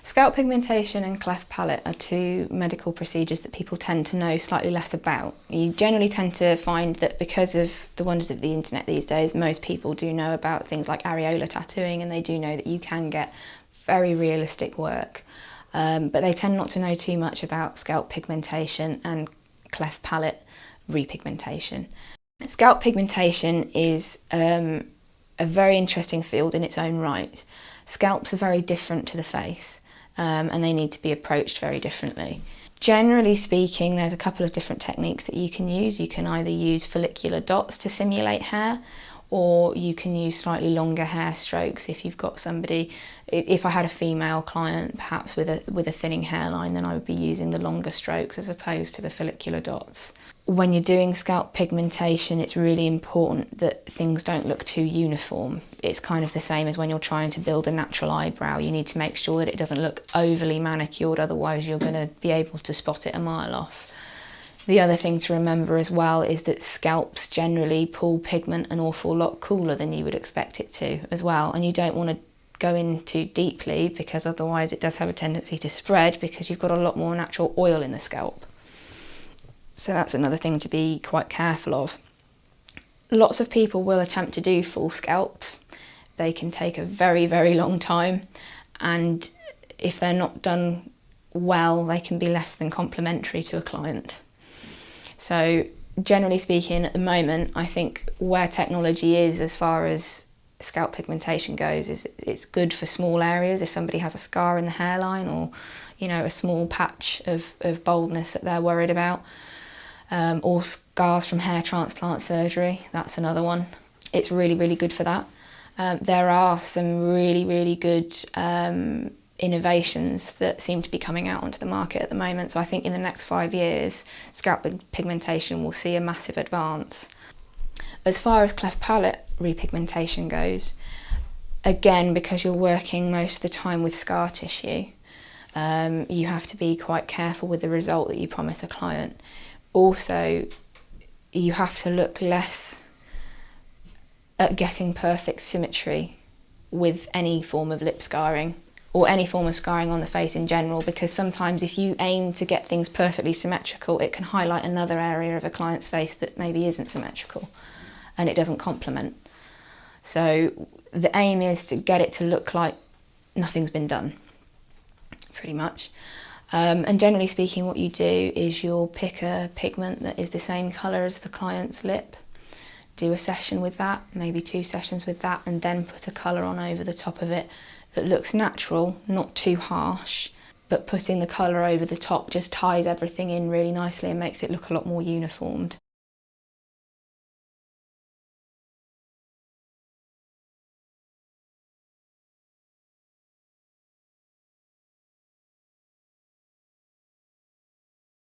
Scalp pigmentation and cleft palate are two medical procedures that people tend to know slightly less about. You generally tend to find that because of the wonders of the internet these days, most people do know about things like areola tattooing, and they do know that you can get very realistic work. But they tend not to know too much about scalp pigmentation and cleft palate repigmentation. Scalp pigmentation is a very interesting field in its own right. Scalps are very different to the face. And they need to be approached very differently. Generally speaking, there's a couple of different techniques that you can use. You can either use follicular dots to simulate hair, or you can use slightly longer hair strokes if you've got somebody. If I had a female client, perhaps with a thinning hairline, then I would be using the longer strokes as opposed to the follicular dots. When you're doing scalp pigmentation, it's really important that things don't look too uniform. It's kind of the same as when you're trying to build a natural eyebrow. You need to make sure that it doesn't look overly manicured, otherwise you're going to be able to spot it a mile off. The other thing to remember as well is that scalps generally pull pigment an awful lot cooler than you would expect it to as well, and you don't want to go in too deeply because otherwise it does have a tendency to spread because you've got a lot more natural oil in the scalp. So that's another thing to be quite careful of. Lots of people will attempt to do full scalps. They can take a very, very long time, and if they're not done well, they can be less than complimentary to a client. So generally speaking, at the moment, I think where technology is as far as scalp pigmentation goes is it's good for small areas. If somebody has a scar in the hairline, or a small patch of baldness that they're worried about, or scars from hair transplant surgery, that's another one. It's really, really good for that. There are some really, really good innovations that seem to be coming out onto the market at the moment. So I think in the next 5 years, scalp pigmentation will see a massive advance. As far as cleft palate repigmentation goes, again, because you're working most of the time with scar tissue, you have to be quite careful with the result that you promise a client. Also, you have to look less at getting perfect symmetry with any form of lip scarring or any form of scarring on the face in general, because sometimes if you aim to get things perfectly symmetrical, it can highlight another area of a client's face that maybe isn't symmetrical and it doesn't complement. So the aim is to get it to look like nothing's been done, pretty much. And generally speaking, what you do is you'll pick a pigment that is the same colour as the client's lip, do a session with that, maybe 2 sessions with that, and then put a colour on over the top of it that looks natural, not too harsh, but putting the colour over the top just ties everything in really nicely and makes it look a lot more uniformed.